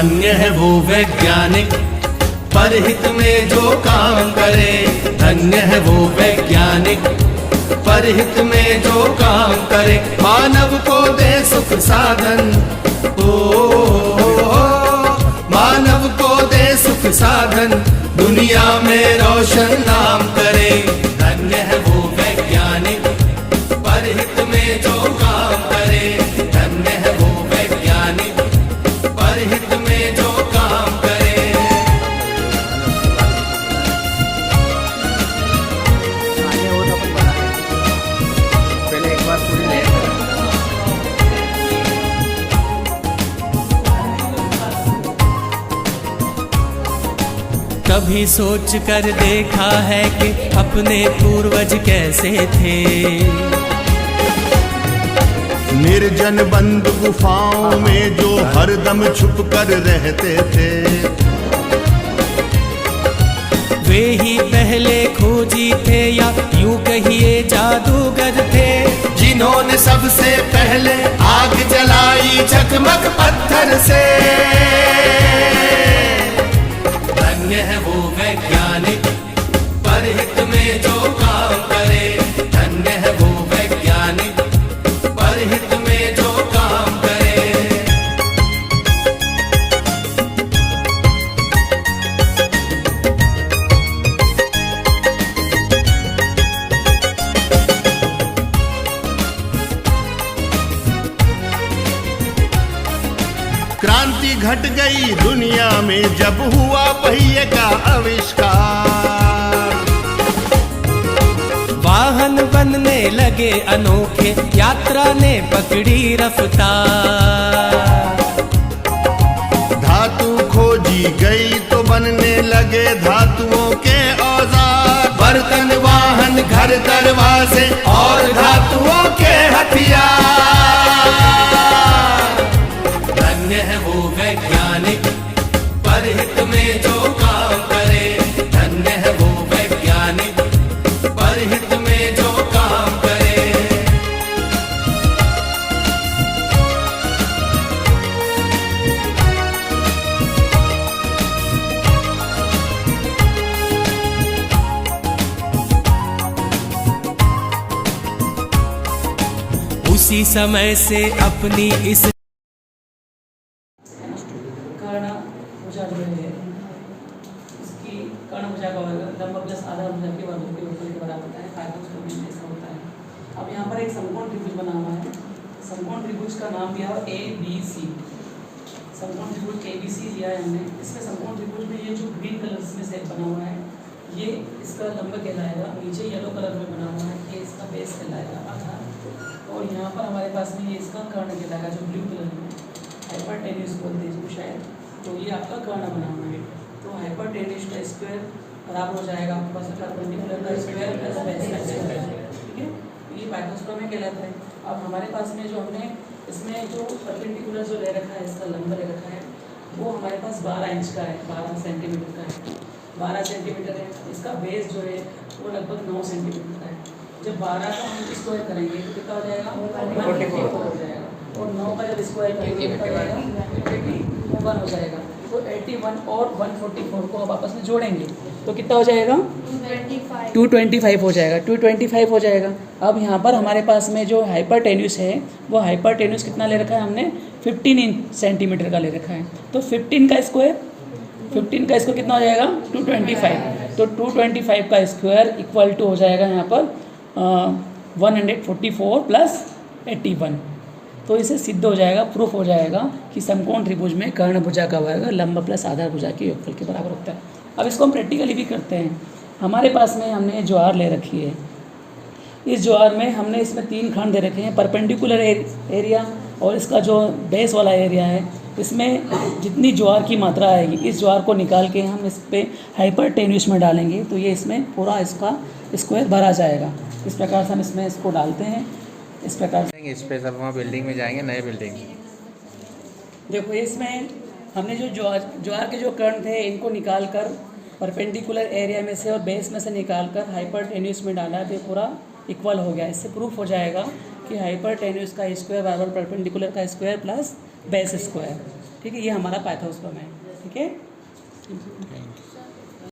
धन्य है वो वैज्ञानिक परहित में जो काम करे। धन्य है वो वैज्ञानिक परहित में जो काम करे। मानव को दे सुख साधन, ओ मानव को दे सुख साधन, दुनिया में रोशन नाम करे। धन्य है वो वैज्ञानिक परहित में जो काम करे। धन्य है वो वैज्ञानिक परहित में जो काम करे। पहले एक बार पूरी ले कभी सोच कर देखा है कि अपने पूर्वज कैसे थे। निर्जन बंद गुफाओं में जो हरदम छुप कर रहते थे। वे ही पहले खोजी थे या यूं कहिए जादूगर थे, जिन्होंने सबसे पहले आग जलाई चकमक पत्थर से। धन्य है वो वैज्ञानिक परहित में जो काम करे। धन्य है वो वैज्ञानिक परहित में जो काम करे। क्रांति घट गई दुनिया में जब हुआ पहिए का आविष्कार। वाहन बनने लगे अनोखे, यात्रा ने पकड़ी रफ्तार। धातु खोजी गई तो बनने लगे धातुओं के औजार। बर्तन वाहन घर दरवाजे और धातुओं के हथियार। धन्य है वो वैज्ञानिक परहित में जो काम करे। धन्य है वो वैज्ञानिक परहित में जो काम करे। उसी समय से अपनी इस कर्ण भुजा जो है इसकी कर्ण भुजा का वर्ग लंब प्लस आधा भुजा के वर्ग के ऊपर के बराबर होता है। पाइथागोरस में ऐसा होता है। अब यहाँ पर एक समकोण त्रिभुज बना हुआ है। समकोण त्रिभुज का नाम दिया है ABC। समकोण त्रिभुज ABC लिया है हमने। इसमें समकोण त्रिभुज में ये जो ग्रीन कलर में से बना हुआ है ये इसका लंब कहलाएगा। नीचे येलो कलर में बना हुआ है ये इसका बेस कहलाएगा आधार। और यहाँ पर हमारे पास में ये इसका कर्ण कहलाएगा जो ब्लू कलर में हाइपरटेन्यूस बोलते हैं इसको शायद। तो ये आपका कर्ण बना हुआ है। तो हाइपरटेन्यूस का स्क्वायर बराबर हो जाएगा आपके पास परपेंडिकुलर का स्क्वायर प्लस बेस का स्क्वायर। ठीक है, ये पाइथागोरस में कहलाता है। अब हमारे पास में जो हमने इसमें जो परपेंडिकुलर जो ले रखा है इसका लंब ले रखा है वो हमारे पास 12 इंच का है, 12 सेंटीमीटर का है। 12 सेंटीमीटर है। इसका बेस जो है वो लगभग 9 सेंटीमीटर का है। जब 12 का हम स्क्वायर करेंगे तो कितना हो जाएगा 144 हो जाएगा। और 9 का जब स्क्वायर करेंगे तो कितना हो जाएगा 81 हो जाएगा। तो 81 और 144 को अब आपस में जोड़ेंगे तो कितना हो जाएगा 225 हो जाएगा। 225 हो जाएगा। अब यहाँ पर हमारे पास में जो हाइपरटेन्यूस है वो हाइपरटेन्यूस कितना ले रखा है हमने 15 सेंटीमीटर का ले रखा है। तो 15 का स्क्वायर कितना हो जाएगा 225। तो 225 का स्क्वायर इक्वल टू हो जाएगा यहाँ पर 144 प्लस 81। तो इसे सिद्ध हो जाएगा, प्रूफ हो जाएगा कि समकोण त्रिभुज में कर्ण भुजा का वर्ग लंब प्लस आधार भुजा के योगफल के बराबर होता है। अब इसको हम प्रैक्टिकली भी करते हैं। हमारे पास में हमने ज्वार ले रखी है। इस ज्वार में हमने इसमें 3 खंड दे रखे हैं, परपेंडिकुलर एरिया और इसका जो बेस वाला एरिया है। इसमें जितनी ज्वार की मात्रा आएगी इस ज्वार को निकाल के हम इस पर हाइपरटेन्यूस में डालेंगे तो ये इसमें पूरा इसका स्क्वायर भरा जाएगा। इस प्रकार से हम इसमें इसको डालते हैं। इस प्रकार से इस पे सब वहाँ बिल्डिंग में जाएंगे, नए बिल्डिंग। देखो इसमें हमने जो ज्वार के जो कर्ण थे इनको निकाल कर परपेंडिकुलर एरिया में से और बेस में से निकाल कर हाइपरटेन्यूस में डाला है। तो पूरा इक्वल हो गया। इससे प्रूफ हो जाएगा कि हाइपरटेन्यूस का स्क्वायर बराबर परपेंडिकुलर का स्क्वायर प्लस बेस स्क्वायर। ठीक है, ये हमारा पाइथागोरस प्रमेय है। ठीक है। Thank you.